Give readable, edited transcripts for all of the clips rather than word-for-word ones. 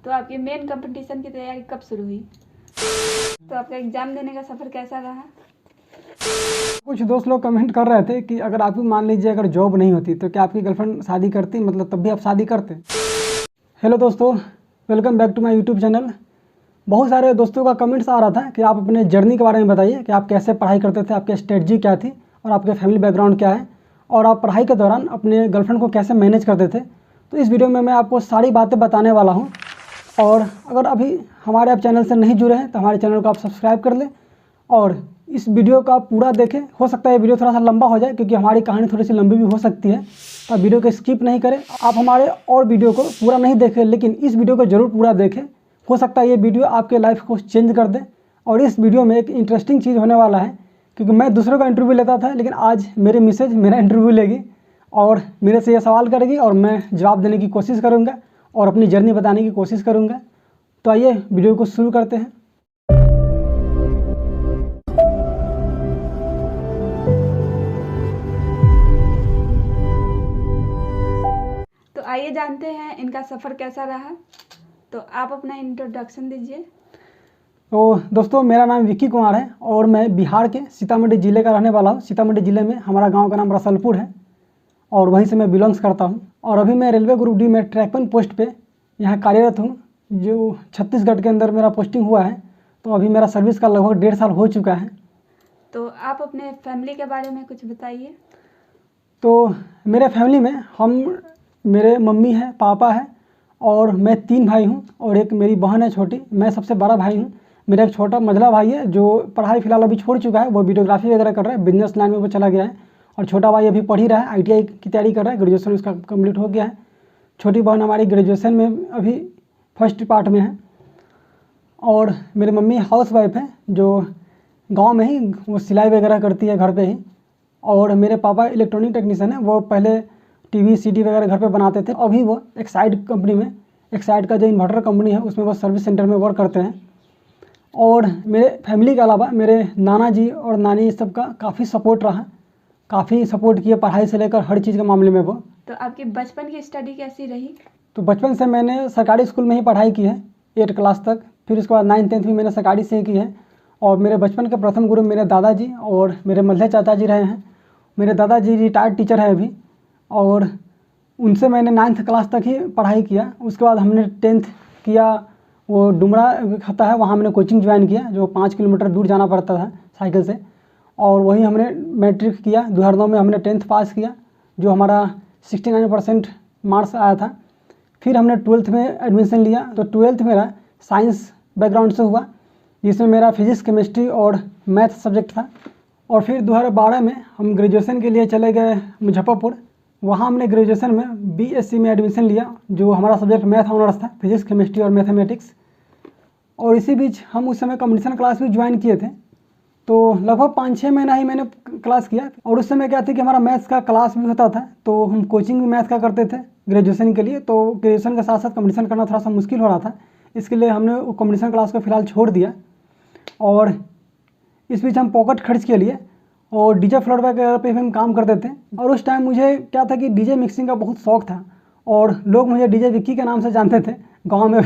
तो आपकी main competition की तैयारी कब शुरू हुई? तो आपका एग्ज़ाम देने का सफ़र कैसा रहा? कुछ दोस्त लोग कमेंट कर रहे थे कि अगर आपकी मान लीजिए अगर जॉब नहीं होती तो क्या आपकी गर्लफ्रेंड शादी करती, मतलब तब भी आप शादी करते। हेलो दोस्तों, welcome back to my YouTube channel. बहुत सारे दोस्तों का कमेंट्स आ रहा था कि आप अपने जर्नी के बारे में बताइए कि आप कैसे पढ़ाई करते थे, आपकी स्ट्रेटजी क्या थी और आपके फैमिली बैकग्राउंड क्या है, और आप पढ़ाई के दौरान अपने गर्लफ्रेंड को कैसे मैनेज करते थे। तो इस वीडियो में मैं आपको सारी बातें बताने वाला हूँ। और अगर अभी हमारे आप चैनल से नहीं जुड़े हैं तो हमारे चैनल को आप सब्सक्राइब कर लें और इस वीडियो का पूरा देखें। हो सकता है ये वीडियो थोड़ा सा लंबा हो जाए क्योंकि हमारी कहानी थोड़ी सी लंबी भी हो सकती है, तो आप वीडियो को स्किप नहीं करें। आप हमारे और वीडियो को पूरा नहीं देखें लेकिन इस वीडियो को ज़रूर पूरा देखें। हो सकता है ये वीडियो आपके लाइफ को चेंज कर दे। और इस वीडियो में एक इंटरेस्टिंग चीज़ होने वाला है क्योंकि मैं दूसरों का इंटरव्यू लेता था लेकिन आज मेरी मिसेज मेरा इंटरव्यू लेगी और मेरे से ये सवाल करेगी और मैं जवाब देने की कोशिश करूँगा और अपनी जर्नी बताने की कोशिश करूँगा। तो आइए वीडियो को शुरू करते हैं। तो आइए जानते हैं इनका सफ़र कैसा रहा। तो आप अपना इंट्रोडक्शन दीजिए। तो दोस्तों, मेरा नाम विक्की कुमार है और मैं बिहार के सीतामढ़ी ज़िले का रहने वाला हूँ। सीतामढ़ी ज़िले में हमारा गांव का नाम रसलपुर है और वहीं से मैं बिलोंग्स करता हूँ। और अभी मैं रेलवे ग्रुप डी में ट्रैकपन पोस्ट पे यहाँ कार्यरत हूँ, जो छत्तीसगढ़ के अंदर मेरा पोस्टिंग हुआ है। तो अभी मेरा सर्विस का लगभग 1.5 साल हो चुका है। तो आप अपने फैमिली के बारे में कुछ बताइए। तो मेरे फैमिली में मेरे मम्मी है, पापा है और मैं 3 भाई हूँ और एक मेरी बहन है छोटी। मैं सबसे बड़ा भाई हूँ। मेरा एक छोटा मझला भाई है जो पढ़ाई फिलहाल अभी छोड़ चुका है, वो वीडियोग्राफी वगैरह कर रहा है, बिजनेस लाइन में वो चला गया है। और छोटा भाई अभी पढ़ ही रहा है, ITI की तैयारी कर रहा है, ग्रेजुएशन उसका कंप्लीट हो गया है। छोटी बहन हमारी ग्रेजुएशन में अभी फर्स्ट पार्ट में है। और मेरी मम्मी हाउस वाइफ है जो गाँव में ही वो सिलाई वगैरह करती है घर पर ही। और मेरे पापा इलेक्ट्रॉनिक टेक्नीशियन है, वो पहले TV CD वगैरह घर पे बनाते थे। अभी वो एक्साइड कंपनी में, एक्साइड का जो इन्वर्टर कंपनी है उसमें वो सर्विस सेंटर में वर्क करते हैं। और मेरे फैमिली के अलावा मेरे नाना जी और नानी इस सब का काफ़ी सपोर्ट रहा, काफ़ी सपोर्ट किए पढ़ाई से लेकर हर चीज़ के मामले में वो। तो आपकी बचपन की स्टडी कैसी रही? तो बचपन से मैंने सरकारी स्कूल में ही पढ़ाई की है 8 क्लास तक, फिर उसके बाद 9th 10th भी मैंने सरकारी से ही की है। और मेरे बचपन के प्रथम गुरु मेरे दादाजी और मेरे मल्हे चाचा जी रहे हैं। मेरे दादाजी रिटायर्ड टीचर है अभी और उनसे मैंने 9th क्लास तक ही पढ़ाई किया। उसके बाद हमने 10th किया, वो डुमरा खाता है वहाँ हमने कोचिंग ज्वाइन किया जो 5 किलोमीटर दूर जाना पड़ता था साइकिल से। और वहीं हमने मैट्रिक किया, 2009 में हमने 10th पास किया जो हमारा 69% मार्क्स आया था। फिर हमने 12th में एडमिशन लिया। तो 12th मेरा साइंस बैकग्राउंड से हुआ जिसमें मेरा फिजिक्स, केमिस्ट्री और मैथ सब्जेक्ट था। और फिर 2012 में हम ग्रेजुएशन के लिए चले गए मुजफ्फरपुर। वहाँ हमने ग्रेजुएशन में BSc में एडमिशन लिया जो हमारा सब्जेक्ट मैथ ऑनर्स था, फिजिक्स, केमिस्ट्री और मैथमेटिक्स। और इसी बीच हम उस समय कंपटीशन क्लास भी ज्वाइन किए थे। तो लगभग 5-6 महीना ही मैंने क्लास किया। और उस समय क्या थी कि हमारा मैथ्स का क्लास भी होता था तो हम कोचिंग भी मैथ का करते थे ग्रेजुएशन के लिए। तो ग्रेजुएशन के साथ साथ कंपटीशन करना थोड़ा सा मुश्किल हो रहा था, इसके लिए हमने कंपटीशन क्लास को फ़िलहाल छोड़ दिया। और इस बीच हम पॉकेट खर्च के लिए और डीजे फ्लोर वगैरह पे भी हम काम करते थे। और उस टाइम मुझे क्या था कि डीजे मिक्सिंग का बहुत शौक़ था और लोग मुझे डीजे विक्की के नाम से जानते थे। गांव में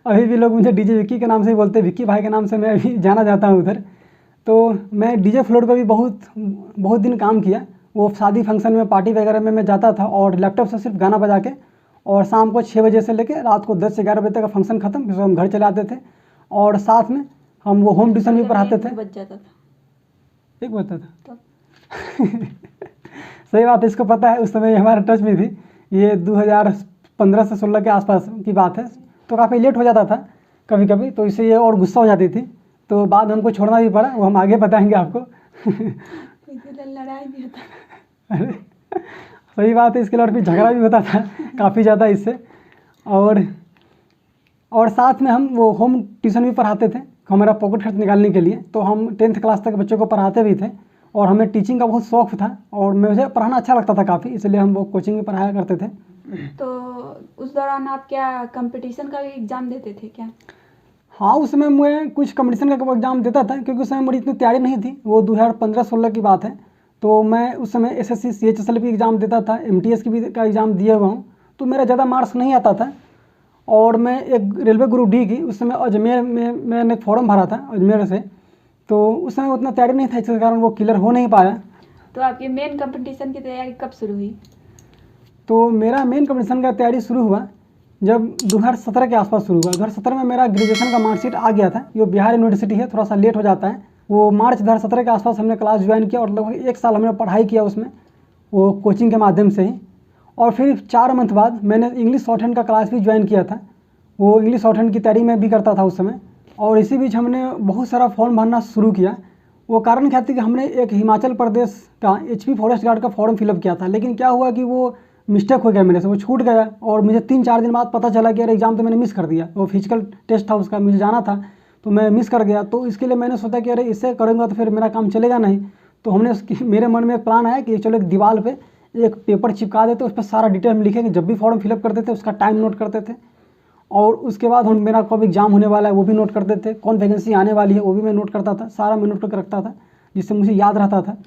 अभी भी लोग मुझे डीजे विक्की के नाम से ही बोलते हैं, विक्की भाई के नाम से मैं अभी जाना जाता हूँ उधर। तो मैं डीजे फ्लोर पे भी बहुत दिन काम किया। वो शादी फंक्शन में, पार्टी वगैरह में मैं जाता था और लैपटॉप से सिर्फ गाना बजा के, और शाम को 6 बजे से लेकर रात को 10 से 11 बजे तक का फंक्शन ख़त्म, फिर हम घर चले आते थे। और साथ में हम वो होम ट्यूशन भी पढ़ाते थे। बच जाता था, 1 बजता था तो। सही बात है, इसको पता है, उस समय हमारे टच में थी। ये 2015 से 16 के आसपास की बात है। तो काफ़ी लेट हो जाता था कभी कभी, तो इससे ये और गुस्सा हो जाती थी। तो बाद हमको छोड़ना भी पड़ा, वो हम आगे बताएंगे आपको। लड़ाई भी होता। अरे सही बात है, इसके लिए फिर झगड़ा भी होता था काफ़ी ज़्यादा इससे। और साथ में हम वो होम ट्यूशन भी पढ़ाते थे हमारा पॉकेट खर्च निकालने के लिए। तो हम 10th क्लास तक बच्चों को पढ़ाते भी थे और हमें टीचिंग का बहुत शौक़ था और मुझे पढ़ाना अच्छा लगता था काफ़ी, इसलिए हम वो कोचिंग भी पढ़ाया करते थे। तो उस दौरान आप क्या कंपटीशन का भी एग्ज़ाम देते थे क्या? हाँ, उस समय मैं कुछ कंपटीशन का एग्ज़ाम देता था क्योंकि उस समय मेरी इतनी तैयारी नहीं थी। वो 2015-16 की बात है। तो मैं उस समय SSC CHSL भी एग्ज़ाम देता था, MTS की भी का एग्ज़ाम दिया हुआ हूँ। तो मेरा ज़्यादा मार्क्स नहीं आता था और मैं एक रेलवे ग्रुप डी की उस समय अजमेर में मैंने फॉर्म भरा था अजमेर से, तो उस समय उतना तैयारी नहीं था, इसके कारण वो क्लियर हो नहीं पाया। तो आपकी मेन कंपटीशन की तैयारी कब शुरू हुई? तो मेरा मेन कंपटीशन का तैयारी शुरू हुआ जब 2017 के आसपास शुरू हुआ। 2017 में मेरा ग्रेजुएशन का मार्कशीट आ गया था। ये बिहार यूनिवर्सिटी है, थोड़ा सा लेट हो जाता है। वो मार्च 2017 के आसपास हमने क्लास ज्वाइन किया और लगभग 1 साल हमने पढ़ाई किया उसमें, वो कोचिंग के माध्यम से ही। और फिर 4 मंथ बाद मैंने इंग्लिश शॉर्ट हैंड का क्लास भी ज्वाइन किया था। वो इंग्लिश शॉर्ट हैंड की तैयारी मैं भी करता था उस समय। और इसी बीच हमने बहुत सारा फॉर्म भरना शुरू किया। वो कारण क्या था कि हमने एक हिमाचल प्रदेश का HP फॉरेस्ट गार्ड का फॉर्म फिलअप किया था, लेकिन क्या हुआ कि वो मिस्टेक हो गया मेरे से, वो छूट गया। और मुझे 3-4 दिन बाद पता चला कि यार एग्ज़ाम तो मैंने मिस कर दिया। वो फिजिकल टेस्ट था उसका, मुझे जाना था, तो मैं मिस कर गया। तो इसके लिए मैंने सोचा कि अरे इससे करूँगा तो फिर मेरा काम चलेगा नहीं। तो हमने उसकी मेरे मन में एक प्लान आया कि चलो एक दीवार पे एक पेपर चिपका देते, उस पर सारा डिटेल में लिखेंगे, जब भी फॉर्म फिलअप करते थे उसका टाइम नोट करते थे। और उसके बाद हम मेरा कब एग्ज़ाम होने वाला है वो भी नोट करते थे, कौन वैकेंसी आने वाली है वो भी मैं नोट करता था, सारा मैं नोट करके रखता था, जिससे मुझे याद रहता था।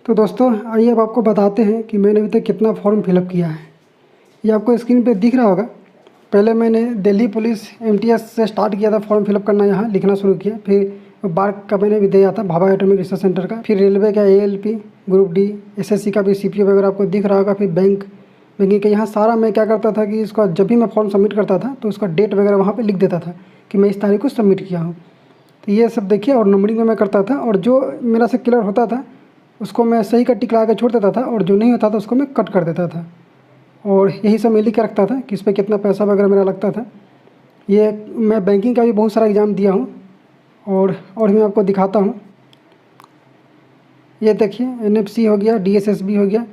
तो दोस्तों आइए अब आपको बताते हैं कि मैंने अभी तक कितना फॉर्म फिलअप किया है। ये आपको स्क्रीन पे दिख रहा होगा। पहले मैंने दिल्ली पुलिस MTS से स्टार्ट किया था फॉर्म फिलअप करना, यहाँ लिखना शुरू किया। फिर बार्क का मैंने भी दिया था, भाभा एटॉमिक रिसर्च सेंटर का। फिर रेलवे का ALP ग्रुप D, SSC का भी CPO वगैरह आपको दिख रहा होगा। फिर बैंकिंग के यहाँ सारा मैं क्या करता था कि इसका जब भी मैं फॉर्म सबमिट करता था तो उसका डेट वगैरह वहाँ पर लिख देता था कि मैं इस तारीख को सबमिट किया हूँ। तो ये सब देखिए, और नंबरिंग में मैं करता था, और जो मेरा से क्लियर होता था उसको मैं सही का टिक लगा के छोड़ देता था, और जो नहीं होता था उसको मैं कट कर देता था। और यही सब मैं लिख के रखता था कि इस पर कितना पैसा वगैरह मेरा लगता था। ये मैं बैंकिंग का भी बहुत सारा एग्ज़ाम दिया हूँ, और मैं आपको दिखाता हूँ। ये देखिए NFC हो गया, DSSB हो गया,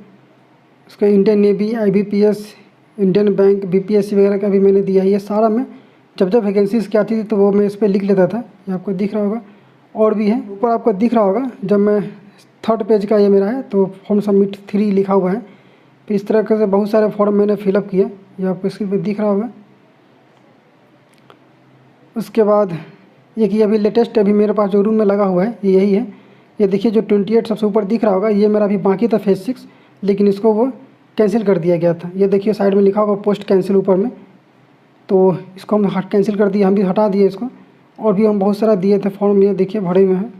उसका Indian navy, IBPS, Indian bank, BPSC वगैरह का भी मैंने दिया है। ये सारा मैं जब वैकेंसीज़ की आती थी तो वो मैं इस पर लिख लेता था। ये आपको दिख रहा होगा, और भी है ऊपर आपको दिख रहा होगा। जब मैं 3rd पेज का ये मेरा है तो फॉर्म सबमिट 3 लिखा हुआ है। तो इस तरह से बहुत सारे फॉर्म मैंने फिलअप किए, ये आपको स्क्रीन पे दिख रहा होगा। उसके बाद एक ये अभी लेटेस्ट अभी मेरे पास जो रूम में लगा हुआ है ये यही है। ये देखिए जो 28 सबसे ऊपर दिख रहा होगा, ये मेरा अभी बाकी था फेज़ 6, लेकिन इसको वो कैंसिल कर दिया गया था। ये देखिए साइड में लिखा होगा पोस्ट कैंसिल ऊपर में, तो इसको हम कैंसिल कर दिए, हम भी हटा दिए इसको। और भी हम बहुत सारा दिए थे फॉर्म, ये देखिए भरे में है,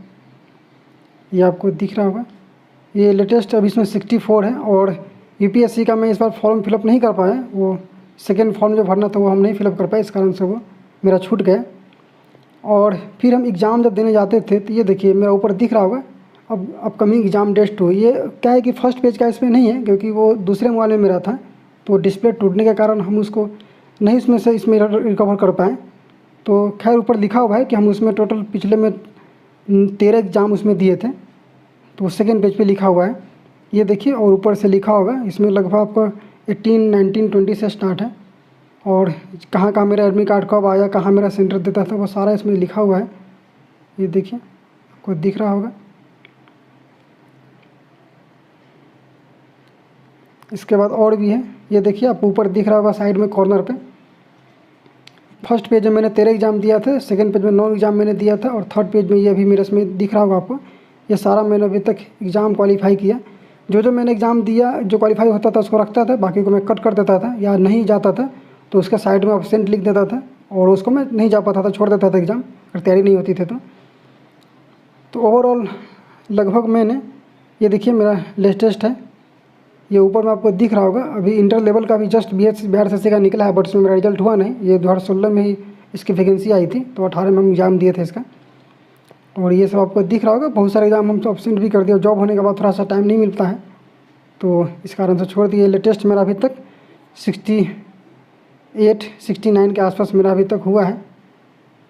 ये आपको दिख रहा होगा। ये लेटेस्ट अभी इसमें 64 है। और UPSC का मैं इस बार फॉर्म फिलअप नहीं कर पाया, वो सेकेंड फॉर्म जो भरना था वो हम नहीं फिलअप कर पाए, इस कारण से वो मेरा छूट गया। और फिर हम एग्ज़ाम जब देने जाते थे तो ये देखिए मेरा ऊपर दिख रहा होगा अब अपकमिंग एग्ज़ाम डेट 2। ये क्या है कि फर्स्ट पेज का इसमें नहीं है, क्योंकि वो दूसरे मोबाइल में मेरा था, तो डिस्प्ले टूटने के कारण हम उसको नहीं इसमें रिकवर कर पाए। तो खैर ऊपर लिखा हुआ है कि हम उसमें टोटल पिछले में 13 एग्ज़ाम उसमें दिए थे, तो सेकेंड पेज पे लिखा हुआ है ये देखिए। और ऊपर से लिखा होगा इसमें लगभग आपका 18, 19, 20 से स्टार्ट है, और कहाँ मेरा एडमिट कार्ड कब आया, कहाँ मेरा सेंटर देता था, वो सारा इसमें लिखा हुआ है। ये देखिए आपको दिख रहा होगा। इसके बाद और भी है, ये देखिए आपको ऊपर दिख रहा होगा साइड में कॉर्नर पे। फर्स्ट पेज में मैंने 13 एग्ज़ाम दिया था, सेकंड पेज में 9 एग्ज़ाम मैंने दिया था, और थर्ड पेज में ये अभी मेरे इसमें दिख रहा होगा आपको। ये सारा मैंने अभी तक एग्ज़ाम क्वालिफाई किया। जो मैंने एग्ज़ाम दिया जो क्वालिफाई होता था उसको रखता था, बाकी को मैं कट कर देता था, या नहीं जाता था तो उसके साइड में एब्सेंट लिख देता था, और उसको मैं नहीं जा पाता था, छोड़ देता था एग्ज़ाम अगर तैयारी नहीं होती थी तो ओवरऑल लगभग मैंने, ये देखिए मेरा लेटेस्ट है, ये ऊपर में आपको दिख रहा होगा। अभी इंटर लेवल का भी जस्ट बिहार SSC का निकला है, बट इसमें मेरा रिजल्ट हुआ नहीं। ये 2016 में ही इसकी वैकेंसी आई थी, तो 18 में हम एग्ज़ाम दिए थे इसका। और ये सब आपको दिख रहा होगा। बहुत सारे एग्ज़ाम हम तो एब्सेंट भी कर दिया, जॉब होने के बाद थोड़ा सा टाइम नहीं मिलता है, तो इस कारण से छोड़ दिए। लेटेस्ट मेरा अभी तक 68, 69 के आसपास मेरा अभी तक हुआ है।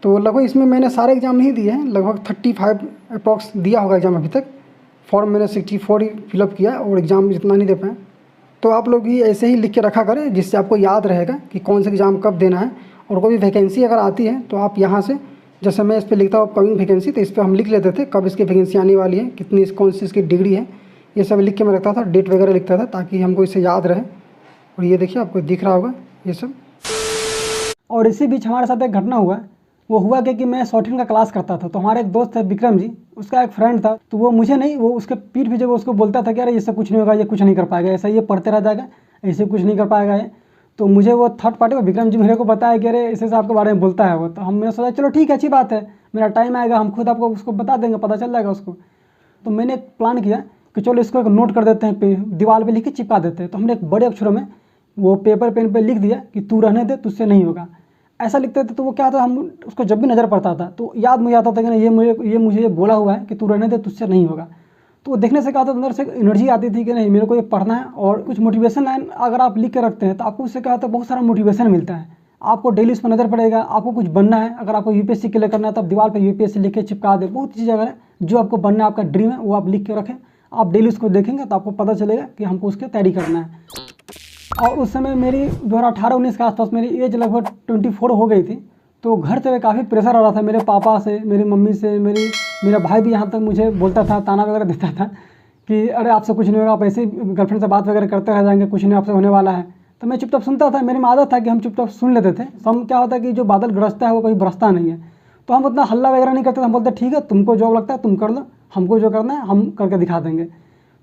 तो लगभग इसमें मैंने सारे एग्ज़ाम नहीं दिए हैं, लगभग 35 अप्रॉक्स दिया होगा एग्ज़ाम अभी तक। फॉर्म मैंने 64 ही फिलअप किया, और एग्ज़ाम जितना नहीं दे पाए। तो आप लोग भी ऐसे ही लिख के रखा करें, जिससे आपको याद रहेगा कि कौन सा एग्ज़ाम कब देना है। और कोई भी वैकेंसी अगर आती है तो आप यहाँ से, जैसे मैं इस पर लिखता हूँ अपकमिंग वैकेंसी, तो इस पर हम लिख लेते थे कब इसकी वैकेंसी आने वाली है, कितनी कौन सी इसकी डिग्री है, ये सब लिख के मैं रखता था, डेट वगैरह लिखता था, ताकि हमको इसे याद रहे। और ये देखिए आपको दिख रहा होगा ये सब। और इसी बीच हमारे साथ एक घटना हुआ। वो हुआ कि मैं शॉर्ट हैंड का क्लास करता था, तो हमारे एक दोस्त है विक्रम जी, उसका एक फ्रेंड था, तो वो मुझे नहीं, वो उसके पीठ पीछे वो उसको बोलता था कि अरे इससे कुछ नहीं होगा, ये कुछ नहीं कर पाएगा, ऐसा ये पढ़ते रह जाएगा, ऐसे कुछ नहीं कर पाएगा ये। तो मुझे वो थर्ड पार्टी में विक्रम जी मेरे को बताया कि अरे इसे आपके बारे में बोलता है वो। तो हमने सोचा चलो ठीक है, अच्छी बात है, मेरा टाइम आएगा हम खुद आपको उसको बता देंगे, पता चल जाएगा उसको। तो मैंने एक प्लान किया कि चलो इसको एक नोट कर देते हैं, दीवार पे लिख के चिपका देते हैं। तो हमने एक बड़े अक्षरों में वो पेपर पेन पे लिख दिया कि तू रहने दे, तुझसे नहीं होगा, ऐसा लिखते थे। तो वो क्या था, हम उसको जब भी नज़र पड़ता था तो याद मुझे आता था कि नहीं ये मुझे बोला हुआ है कि तू रहने दे, तुझसे नहीं होगा। तो वो देखने से क्या होता था, अंदर से एनर्जी आती थी कि नहीं मेरे को ये पढ़ना है। और कुछ मोटिवेशन लाइन अगर आप लिख के रखते हैं तो आपको उससे क्या होता है, बहुत सारा मोटिवेशन मिलता है, आपको डेली उस पर नज़र पड़ेगा। आपको कुछ बनना है, अगर आपको यूपीएससी के लिए करना है तो आप दीवार पर यूपीएससी लिख के चिपका दे। बहुत चीज़ अगर जो आपको बनना है, आपका ड्रीम है, वो आप लिख के रखें, आप डेली उसको देखेंगे तो आपको पता चलेगा कि हमको उसकी तैयारी करना है। और उस समय मेरी 2018-19 के आसपास मेरी एज लगभग 24 हो गई थी। तो घर से काफ़ी प्रेशर आ रहा था, मेरे पापा से, मेरी मम्मी से, मेरा भाई भी यहाँ तक मुझे बोलता था, ताना वगैरह देता था कि अरे आपसे कुछ नहीं होगा, आप ऐसे ही गर्लफ्रेंड से बात वगैरह करते रह जाएंगे, कुछ नहीं आपसे होने वाला है। तो मैं चुपचाप सुनता था, मेरे में आदत था कि हम चुपचाप सुन लेते थे। हम क्या होता है कि जो बादल गरजता है वो कभी बरसता नहीं है, तो हम उतना हल्ला वगैरह नहीं करते थे। हम बोलते ठीक है, तुमको जॉब लगता है तुम कर लो, हमको जो करना है हम करके दिखा देंगे।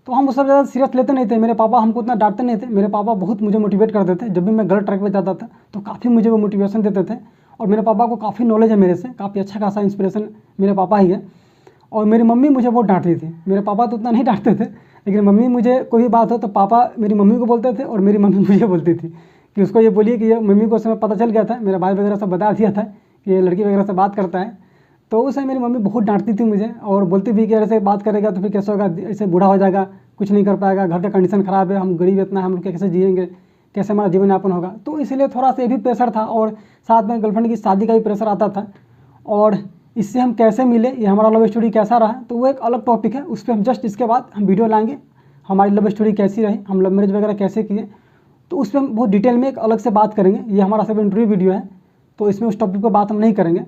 तो हम उस सब ज़्यादा सीरियस लेते नहीं थे। मेरे पापा हमको उतना डांटते नहीं थे, मेरे पापा बहुत मुझे मोटिवेट करते थे। जब भी मैं गलत ट्रैक पे जाता था तो काफ़ी मुझे वो मोटिवेशन देते थे। और मेरे पापा को काफ़ी नॉलेज है मेरे से, काफ़ी अच्छा खासा इंस्पिरेशन मेरे पापा ही है। और मेरी मम्मी मुझे बहुत डांटती थी, मेरे पापा तो उतना नहीं डांटते थे, लेकिन मम्मी मुझे कोई भी बात हो तो पापा मेरी मम्मी को बोलते थे और मेरी मम्मी मुझे बोलती थी कि उसको ये बोलिए कि ये, मम्मी को उस समय पता चल गया था, मेरा भाई वगैरह सब बता दिया था कि ये लड़की वगैरह से बात करता है। तो उस समय मेरी मम्मी बहुत डांटती थी मुझे और बोलती भी कि ऐसे बात करेगा तो फिर कैसे होगा, ऐसे बूढ़ा हो जाएगा, कुछ नहीं कर पाएगा, घर का कंडीशन ख़राब है, हम गरीब इतना है, हम लोग कैसे जिएंगे, कैसे हमारा जीवन यापन होगा। तो इसलिए थोड़ा सा ये भी प्रेशर था और साथ में गर्लफ्रेंड की शादी का भी प्रेशर आता था। और इससे हम कैसे मिले, ये हमारा लव स्टोरी कैसा रहा, तो वो एक अलग टॉपिक है, उस पर हम जस्ट इसके बाद हम वीडियो लाएंगे, हमारी लव स्टोरी कैसी रही, हम लव मैरिज वगैरह कैसे किए, तो उस पर हम बहुत डिटेल में एक अलग से बात करेंगे। ये हमारा सब इंटरव्यू वीडियो है, तो इसमें उस टॉपिक पर बात हम नहीं करेंगे।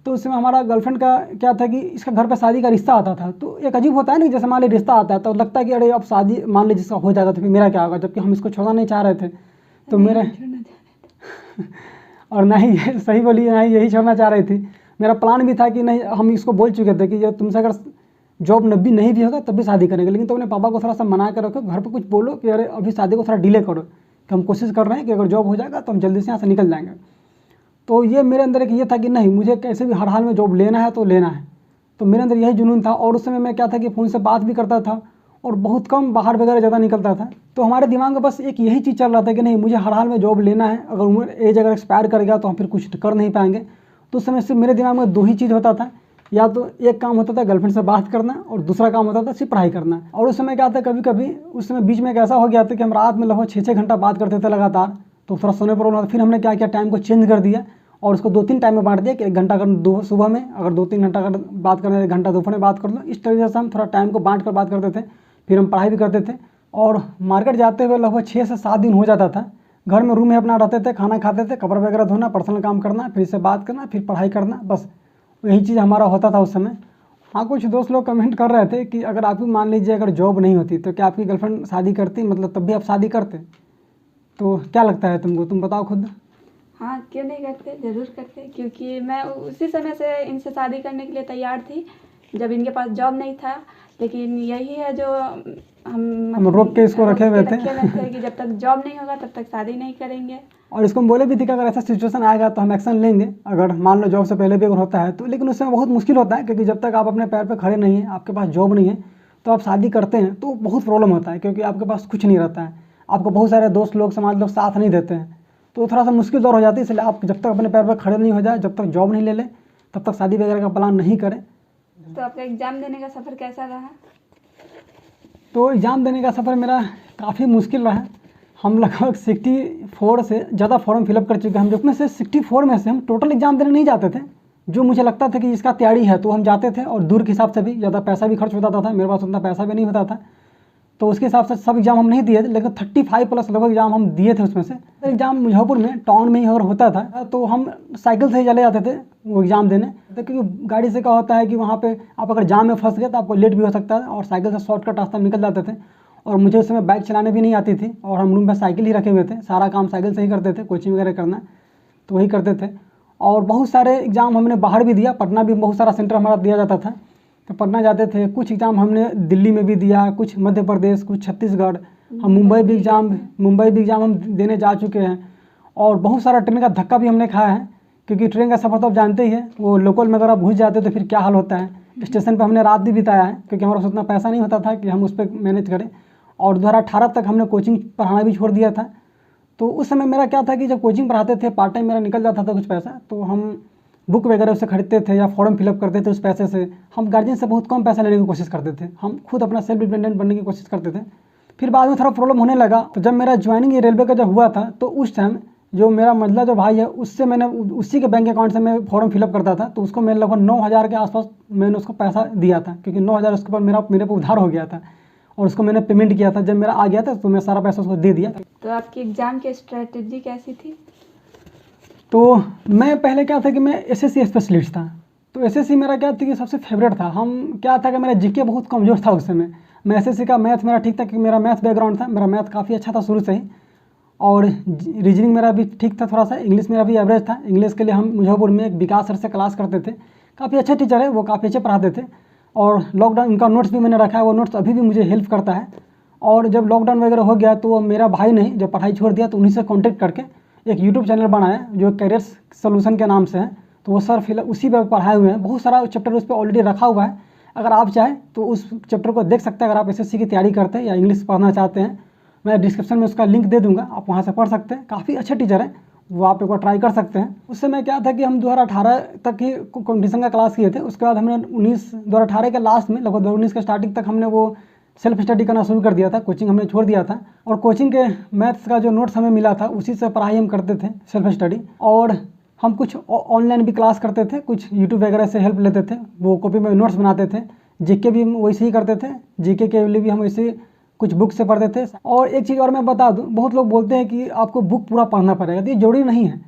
तो उसमें हमारा गर्लफ्रेंड का क्या था कि इसका घर पे शादी का रिश्ता आता था। तो एक अजीब होता है ना, जैसे मान ली रिश्ता आता है तो लगता है कि अरे अब शादी मान ली जिसका हो जाएगा तो फिर मेरा क्या होगा, जबकि हम इसको छोड़ना नहीं चाह रहे थे। तो मेरा और ना ही सही बोली, ना ही यही छोड़ना चाह रही थी। मेरा प्लान भी था कि नहीं, हम इसको बोल चुके थे कि जब तुमसे अगर जॉब नब्बी नहीं भी होगा तब भी शादी करेंगे, लेकिन तो अपने पापा को थोड़ा सा मना कर रखो, घर पर कुछ बोलो कि अरे अभी शादी को थोड़ा डिले करो, कि हम कोशिश कर रहे हैं कि अगर जॉब हो जाएगा तो हम जल्दी से यहाँ से निकल जाएंगे। तो ये मेरे अंदर एक ये था कि नहीं, मुझे कैसे भी हर हाल में जॉब लेना है तो लेना है। तो मेरे अंदर यही जुनून था। और उस समय मैं क्या था कि फ़ोन से बात भी करता था और बहुत कम बाहर वगैरह ज़्यादा निकलता था। तो हमारे दिमाग में बस एक यही चीज़ चल रहा था कि नहीं, मुझे हर हाल में जॉब लेना है, अगर उम्र एज अगर एक्सपायर करेगा तो हम फिर कुछ कर नहीं पाएंगे। तो उस समय सिर्फ मेरे दिमाग में दो ही चीज़ होता था, या तो एक काम होता था गर्लफ्रेंड से बात करना और दूसरा काम होता था सिर्फ पढ़ाई करना। और उस समय क्या था, कभी कभी उस समय बीच में एक ऐसा हो गया था कि हम रात में लगभग 6-6 घंटा बात करते थे लगातार, तो थोड़ा सोने पर होना था। फिर हमने क्या किया, टाइम को चेंज कर दिया और उसको 2-3 टाइम में बांट दिया कि 1 घंटा अगर सुबह में, अगर 2-3 घंटा अगर बात करना है, 1 घंटा दोपहर में बात कर लो। इस तरीके से हम थोड़ा टाइम को बांट कर बात करते थे। फिर हम पढ़ाई भी करते थे और मार्केट जाते हुए लगभग 6 से 7 दिन हो जाता था। घर में रूम में अपना रहते थे, खाना खाते थे, कपड़े वगैरह धोना, पर्सनल काम करना, फिर से बात करना, फिर पढ़ाई करना, बस यही चीज़ हमारा होता था उस समय। हाँ, कुछ दोस्त लोग कमेंट कर रहे थे कि अगर आपकी मान लीजिए अगर जॉब नहीं होती तो क्या आपकी गर्लफ्रेंड शादी करती, मतलब तब भी आप शादी करते? तो क्या लगता है तुमको, तुम बताओ खुद। हाँ, क्यों नहीं करते, ज़रूर करते, क्योंकि मैं उसी समय से इनसे शादी करने के लिए तैयार थी जब इनके पास जॉब नहीं था। लेकिन यही है जो हम रोक के इसको रखे हुए थे कि जब तक जॉब नहीं होगा तब तक शादी नहीं करेंगे। और इसको हम बोले भी थे कि अगर ऐसा सिचुएशन आएगा तो हम एक्शन लेंगे, अगर मान लो जॉब से पहले भी अगर होता है तो। लेकिन उसमें बहुत मुश्किल होता है, क्योंकि जब तक आप अपने पैर पर खड़े नहीं हैं, आपके पास जॉब नहीं है, तो आप शादी करते हैं तो बहुत प्रॉब्लम होता है, क्योंकि आपके पास कुछ नहीं रहता है, आपको बहुत सारे दोस्त लोग, समाज लोग साथ नहीं देते हैं, तो थोड़ा सा मुश्किल दौर हो जाती है। इसलिए आप जब तक अपने पैर पर खड़े नहीं हो जाए, जब तक जॉब नहीं ले लें, तब तक शादी वगैरह का प्लान नहीं करें। तो आपका एग्ज़ाम देने का सफ़र कैसा रहा? तो एग्ज़ाम देने का सफ़र मेरा काफ़ी मुश्किल रहा। हम लगभग 64 से ज़्यादा फॉर्म फिलअप कर चुके हैं। हम जिसमें से 64 में से हम टोटल एग्ज़ाम देने नहीं जाते थे। जो मुझे लगता था कि इसका तैयारी है तो हम जाते थे, और दूर के हिसाब से भी ज़्यादा पैसा भी खर्च होता था, मेरे पास उतना पैसा भी नहीं होता था, तो उसके हिसाब से सब एग्ज़ाम हम नहीं दिए थे। लेकिन 35 प्लस लगभग एग्ज़ाम हम दिए थे। उसमें से एग्ज़ाम मुजफ्फरपुर में टाउन में ही अगर होता था तो हम साइकिल से ही चले जाते थे वो एग्ज़ाम देने, क्योंकि गाड़ी से क्या होता है कि वहाँ पे आप अगर जाम में फंस गए तो आपको लेट भी हो सकता है, और साइकिल से शॉर्टकट रास्ता निकल जाते थे। और मुझे उस समय बाइक चलाने भी नहीं आती थी, और हम रूम में साइकिल ही रखे हुए थे, सारा काम साइकिल से ही करते थे, कोचिंग वगैरह करना तो वही करते थे। और बहुत सारे एग्ज़ाम हमने बाहर भी दिया, पटना भी बहुत सारा सेंटर हमारा दिया जाता था, तो पटना जाते थे। कुछ एग्ज़ाम हमने दिल्ली में भी दिया, कुछ मध्य प्रदेश, कुछ छत्तीसगढ़, हम मुंबई भी एग्ज़ाम हम देने जा चुके हैं। और बहुत सारा ट्रेन का धक्का भी हमने खाया है, क्योंकि ट्रेन का सफ़र तो आप जानते ही हैं, वो लोकल में अगर आप घुस जाते हो तो फिर क्या हाल होता है। स्टेशन पे हमने रात भी बिताया है, क्योंकि हमारे पास उतना पैसा नहीं होता था कि हम उस पर मैनेज करें। और 2018 तक हमने कोचिंग पढ़ाना भी छोड़ दिया था। तो उस समय मेरा क्या था कि जब कोचिंग पढ़ाते थे, पार्ट टाइम मेरा निकल जाता था कुछ पैसा, तो हम बुक वगैरह उससे खरीदते थे या फॉर्म फिलअप करते थे उस पैसे से। हम गार्जियन से बहुत कम पैसा लेने की कोशिश करते थे, हम खुद अपना सेल्फ डिपेंडेंट बनने की कोशिश करते थे। फिर बाद में थोड़ा प्रॉब्लम होने लगा, तो जब मेरा ज्वाइनिंग रेलवे का जब हुआ था, तो उस टाइम जो मेरा मंझला जो भाई है, उससे मैंने उसी के बैंक अकाउंट से मैं फॉर्म फिलअप करता था, तो उसको मैंने लगभग 9,000 के आसपास मैंने उसको पैसा दिया था, क्योंकि 9,000 उसके ऊपर मेरे पे उधार हो गया था और उसको मैंने पेमेंट किया था। जब मेरा आ गया था तो मैं सारा पैसा उसको दे दिया। तो आपकी एग्ज़ाम की स्ट्रेटजी कैसी थी? तो मैं पहले क्या था कि मैं एसएससी स्पेशलिस्ट था, तो एसएससी मेरा क्या था कि सबसे फेवरेट था। हम क्या था कि मेरा जीके बहुत कमज़ोर था उस समय। मैं एसएससी का मैथ मेरा ठीक था, क्योंकि मेरा मैथ बैकग्राउंड था, मेरा मैथ काफ़ी अच्छा था शुरू से ही। और रीजनिंग मेरा भी ठीक था थोड़ा सा। इंग्लिश मेरा भी एवरेज था। इंग्लिश के लिए हम मुजफ्फरपुर में एक विकास सर से क्लास करते थे, काफ़ी अच्छे टीचर है वो, काफ़ी अच्छे पढ़ाते थे। और लॉकडाउन उनका नोट्स भी मैंने रखा है, वो नोट्स अभी भी मुझे हेल्प करता है। और जब लॉकडाउन वगैरह हो गया तो मेरा भाई ने जब पढ़ाई छोड़ दिया, तो उन्हीं से कॉन्टेक्ट करके एक यूट्यूब चैनल बनाया जो करियर्स सोल्यूशन के नाम से है। तो वो सर फिलहाल उसी पर पढ़ाए हुए हैं, बहुत सारा चैप्टर उस पर ऑलरेडी रखा हुआ है। अगर आप चाहें तो उस चैप्टर को देख सकते हैं, अगर आप एसएससी की तैयारी करते हैं या इंग्लिश पढ़ना चाहते हैं। मैं डिस्क्रिप्शन में उसका लिंक दे दूंगा, आप वहाँ से पढ़ सकते हैं। काफ़ी अच्छे टीचर हैं वो, आप एक बार ट्राई कर सकते हैं। उस समय क्या था कि हम 2018 तक ही कॉम्पिटिशन का क्लास किए थे। उसके बाद हमने 2018 के लास्ट में, लगभग 2019 के स्टार्टिंग तक हमने वो सेल्फ स्टडी करना शुरू कर दिया था। कोचिंग हमने छोड़ दिया था, और कोचिंग के मैथ्स का जो नोट्स हमें मिला था उसी से पढ़ाई हम करते थे, सेल्फ स्टडी। और हम कुछ ऑनलाइन भी क्लास करते थे, कुछ यूट्यूब वगैरह से हेल्प लेते थे, वो कॉपी में नोट्स बनाते थे। जीके भी हम वैसे ही करते थे, जीके के लिए भी हम वैसे कुछ बुक से पढ़ते थे। और एक चीज़ और मैं बता दूं, बहुत लोग बोलते हैं कि आपको बुक पूरा पढ़ना पड़ेगा, तो ये जरूरी नहीं है।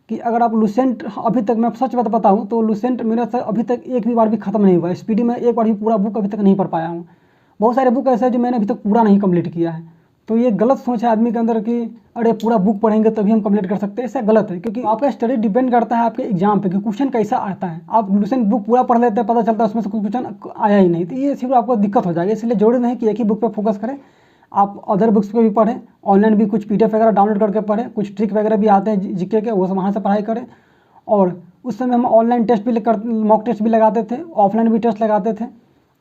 कि अगर आप लुसेंट, अभी तक मैं सच बात बताऊं तो लुसेंट मेरा से अभी तक एक भी बार भी ख़त्म नहीं हुआ। स्पीडी में एक बार भी पूरा बुक अभी तक नहीं पढ़ पाया हूँ। बहुत सारे बुक ऐसे हैं जो मैंने अभी तक पूरा नहीं कंप्लीट किया है। तो ये गलत सोच है आदमी के अंदर कि अरे पूरा बुक पढ़ेंगे तभी हम कंप्लीट कर सकते हैं, ऐसा गलत है। क्योंकि आपका स्टडी डिपेंड करता है आपके एग्जाम पे कि क्वेश्चन कैसा आता है। आप लुसेंट बुक पूरा पढ़ लेते हैं, पता चलता है उसमें से कुछ क्वेश्चन आया ही नहीं, तो ये सिर्फ आपको दिक्कत हो जाएगी। इसलिए जरूरी नहीं कि एक ही बुक पर फोकस करें, आप अदर बुक्स पे भी पढ़ें, ऑनलाइन भी कुछ PDF वगैरह डाउनलोड करके पढ़ें, कुछ ट्रिक वगैरह भी आते हैं जीके के, वो वहाँ से पढ़ाई करें। और उस समय हम ऑनलाइन टेस्ट भी मॉक टेस्ट भी लगाते थे, ऑफलाइन भी टेस्ट लगाते थे।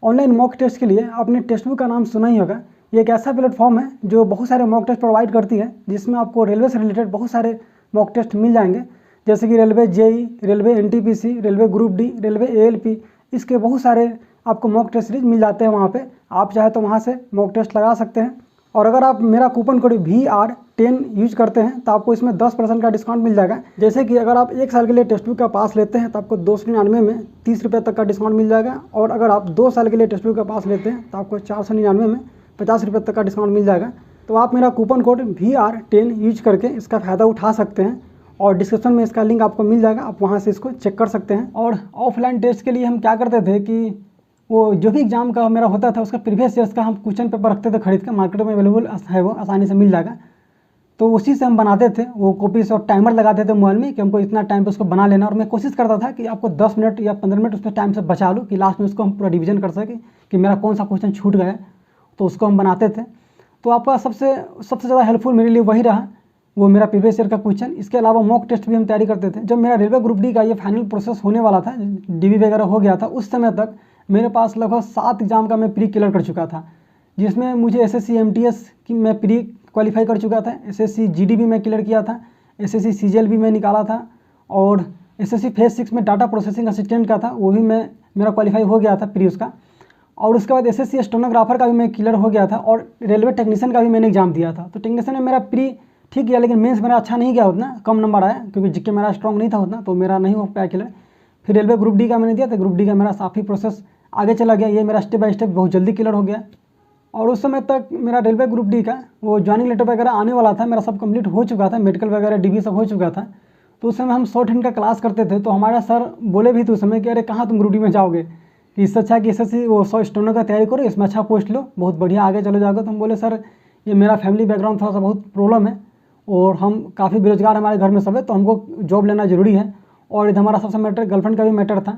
ऑनलाइन मॉक टेस्ट के लिए आपने टेस्ट बुक का नाम सुना ही होगा। ये एक ऐसा प्लेटफॉर्म है जो बहुत सारे मॉक टेस्ट प्रोवाइड करती है, जिसमें आपको रेलवे से रिलेटेड बहुत सारे मॉक टेस्ट मिल जाएंगे, जैसे कि railway JEE, railway NTPC, railway group D, railway ALP, इसके बहुत सारे आपको मॉक टेस्ट सीरीज मिल जाते हैं वहाँ पे। आप चाहे तो वहाँ से मॉक टेस्ट लगा सकते हैं। और अगर आप मेरा कूपन कोड VR10 यूज करते हैं तो आपको इसमें 10% का डिस्काउंट मिल जाएगा। जैसे कि अगर आप 1 साल के लिए टेस्ट बुक का पास लेते हैं तो आपको 299 में 30 रुपये तक का डिस्काउंट मिल जाएगा। और अगर आप 2 साल के लिए टेस्ट बुक का पास लेते हैं तो आपको 499 में 50 रुपये तक का डिस्काउंट मिल जाएगा। तो आप मेरा कूपन कोड VR10 यूज करके इसका फ़ायदा उठा सकते हैं, और डिस्क्रिप्शन में इसका लिंक आपको मिल जाएगा, आप वहाँ से इसको चेक कर सकते हैं। और ऑफलाइन टेस्ट के लिए हम क्या करते थे कि वो जो भी एग्जाम का मेरा होता था उसका प्रीवियस ईयर्स का हम क्वेश्चन पेपर रखते थे खरीद के, मार्केट में अवेलेबल है, वो आसानी से मिल जाएगा। तो उसी से हम बनाते थे वो कॉपी से, और टाइमर लगाते थे मोबाइल में कि हमको इतना टाइम पे उसको बना लेना। और मैं कोशिश करता था कि आपको 10 मिनट या 15 मिनट उसमें टाइम से बचा लूँ, कि लास्ट में उसको हम पूरा रिविजन कर सकें कि मेरा कौन सा क्वेश्चन छूट गया, तो उसको हम बनाते थे। तो आपका सबसे ज़्यादा हेल्पफुल मेरे लिए वही रहा, वो मेरा प्रीवियस ईयर का क्वेश्चन। इसके अलावा मॉक टेस्ट भी हम तैयारी करते थे। जब मेरा रेलवे ग्रुप D का ये फाइनल प्रोसेस होने वाला था, DB वगैरह हो गया था, उस समय तक मेरे पास लगभग 7 एग्जाम का मैं प्री क्लियर कर चुका था, जिसमें मुझे SSC MTS की मैं प्री क्वालिफाई कर चुका था, SSC GD भी मैं क्लियर किया था, SSC CGL भी मैं निकाला था, और SSC फेज 6 में डाटा प्रोसेसिंग असिस्टेंट का था, वो भी मेरा क्वालिफाई हो गया था प्री उसका। और उसके बाद SSC स्टेनोग्राफर का भी मैं क्लियर हो गया था, और रेलवे टेक्नीशियन का भी मैंने एग्जाम दिया था। तो टेक्नीशियन में मेरा प्री ठीक गया, लेकिन मेंस मेरा अच्छा नहीं गया, उतना कम नंबर आया, क्योंकि जीके मेरा स्ट्रॉन्ग नहीं था उतना, तो मेरा नहीं हो पाया क्लियर। फिर रेलवे ग्रुप D का मैंने दिया था, ग्रुप D का मेरा काफ़ी प्रोसेस आगे चला गया, ये मेरा स्टेप बाय स्टेप बहुत जल्दी क्लियर हो गया। और उस समय तक मेरा रेलवे ग्रुप D का वो ज्वाइनिंग लेटर वगैरह आने वाला था, मेरा सब कंप्लीट हो चुका था, मेडिकल वगैरह DB सब हो चुका था। तो उस समय हम शॉर्ट हैंड का क्लास करते थे, तो हमारा सर बोले भी थे उस समय कि अरे कहाँ तुम ग्रुप D में जाओगे, कि इससे अच्छा कि SSC वो 100 स्टोनों का तैयारी करो, इसमें अच्छा पोस्ट लो, बहुत बढ़िया आगे चले जाओगे। तो हम बोले सर ये मेरा फैमिली बैकग्राउंड थोड़ा सा बहुत प्रॉब्लम है, और हम काफ़ी बेरोजगार हमारे घर में सब है, तो हमको जॉब लेना ज़रूरी है, और इधर हमारा सबसे मैटर गर्लफ्रेंड का भी मैटर था।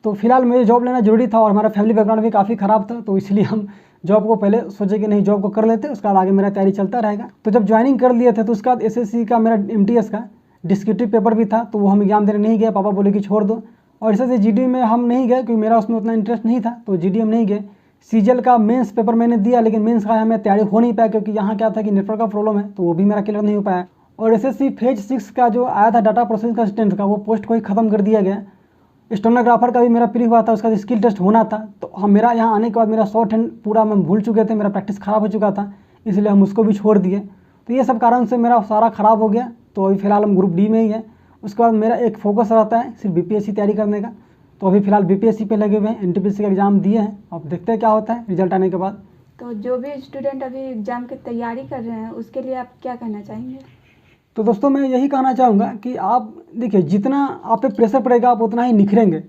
तो फिलहाल मुझे जॉब लेना जरूरी था, और हमारा फैमिली बैकग्राउंड भी काफ़ी ख़राब था, तो इसलिए हम जॉब को पहले सोचे कि नहीं जॉब को कर लेते, उसके बाद आगे मेरा तैयारी चलता रहेगा। तो जब ज्वाइनिंग कर लिए थे तो उसके बाद एसएससी का मेरा MTS का डिस्क्रिप्टिव पेपर भी था, तो वो हम एग्जाम देने नहीं गए, पापा बोले कि छोड़ दो। और ऐसे GD में हम नहीं गए क्योंकि मेरा उसमें उतना इंटरेस्ट नहीं था, तो GD हम नहीं गए। CGL का मेंस पेपर मैंने दिया, लेकिन मेंस का हमें तैयारी हो नहीं पाया क्योंकि यहाँ क्या था कि नेटवर्क का प्रॉब्लम है, तो वो भी मेरा क्लियर नहीं हो पाया। और SSC फेज 6 का जो आया था डाटा प्रोसेसिंग असिस्टेंट का, वो पोस्ट को ही ख़त्म कर दिया गया। स्टेनोग्राफर का भी मेरा प्री हुआ था, उसका स्किल टेस्ट होना था, तो हम मेरा यहाँ आने के बाद मेरा शॉर्ट हैंड पूरा हम भूल चुके थे, मेरा प्रैक्टिस ख़राब हो चुका था, इसलिए हम उसको भी छोड़ दिए। तो ये सब कारण से मेरा सारा ख़राब हो गया। तो अभी फ़िलहाल हम ग्रुप D में ही है। उसके बाद मेरा एक फोकस रहता है सिर्फ BPSC तैयारी करने का, तो अभी फ़िलहाल BPSC पे लगे हुए हैं। NTPC का एग्ज़ाम दिए हैं, अब देखते हैं क्या होता है रिजल्ट आने के बाद। तो जो भी स्टूडेंट अभी एग्ज़ाम की तैयारी कर रहे हैं उसके लिए आप क्या कहना चाहेंगे? तो दोस्तों मैं यही कहना चाहूँगा कि आप देखिए, जितना आप पे प्रेशर पड़ेगा आप उतना ही निखरेंगे।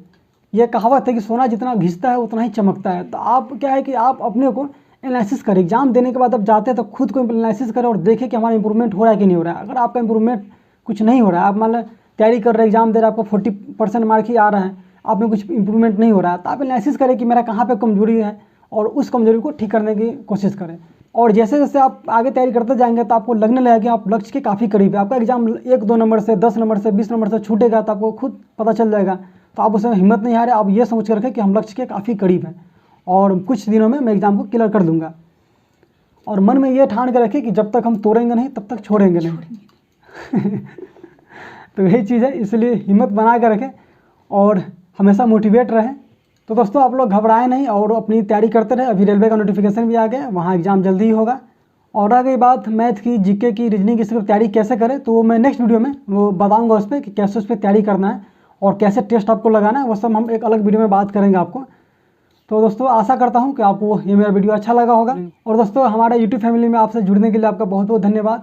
ये कहावत है कि सोना जितना घिसता है उतना ही चमकता है। तो आप क्या है कि आप अपने को एनालिसिस करें, एग्जाम देने के बाद आप जाते हैं तो खुद को एनालिसिस करें और देखें कि हमारा इंप्रूवमेंट हो रहा है कि नहीं हो रहा है। अगर आपका इंप्रूवमेंट कुछ नहीं हो रहा है, आप मान लो तैयारी कर रहे हैं, एग्जाम दे रहे हैं, आपको 40% मार्क ही आ रहा है, आप में कुछ इंप्रूवमेंट नहीं हो रहा है, तो आप एनालिसिस करें कि मेरा कहाँ पे कमजोरी है और उस कमजोरी को ठीक करने की कोशिश करें। और जैसे जैसे आप आगे तैयारी करते जाएंगे तो आपको लगने लगेगा कि आप लक्ष्य के काफ़ी करीब है। आपका एग्जाम 1-2 नंबर से, 10 नंबर से, 20 नंबर से छूटेगा तो आपको खुद पता चल जाएगा। तो आप उसमें हिम्मत नहीं हारे, आप ये सोच कर रखें कि हम लक्ष्य के काफ़ी करीब हैं और कुछ दिनों में मैं एग्ज़ाम को क्लियर कर दूंगा। और मन में ये ठान कर रखें कि जब तक हम तोड़ेंगे नहीं तब तक छोड़ेंगे नहीं। तो यही चीज़ है, इसलिए हिम्मत बना कर रखें और हमेशा मोटिवेट रहें। तो दोस्तों आप लोग घबराएं नहीं और अपनी तैयारी करते रहे। अभी रेलवे का नोटिफिकेशन भी आ गया, वहाँ एग्ज़ाम जल्दी ही होगा। और रह गई बात मैथ की, GK की, रीजनिंग की सिर्फ तैयारी कैसे करें, तो मैं नेक्स्ट वीडियो में वो बताऊंगा उस पर कि कैसे उस पर तैयारी करना है और कैसे टेस्ट आपको लगाना है, वो सब हम एक अलग वीडियो में बात करेंगे आपको। तो दोस्तों आशा करता हूँ कि आपको ये मेरा वीडियो अच्छा लगा होगा। और दोस्तों हमारे यूट्यूब फैमिली में आपसे जुड़ने के लिए आपका बहुत बहुत धन्यवाद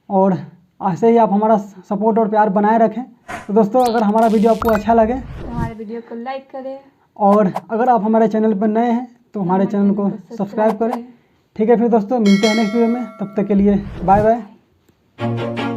और ऐसे ही आप हमारा सपोर्ट और प्यार बनाए रखें। तो दोस्तों अगर हमारा वीडियो आपको अच्छा लगे तो हमारे वीडियो को लाइक करें और अगर आप हमारे चैनल पर नए हैं तो हमारे चैनल को सब्सक्राइब करें। ठीक है फिर दोस्तों मिलते हैं नेक्स्ट वीडियो में, तब तक के लिए बाय बाय।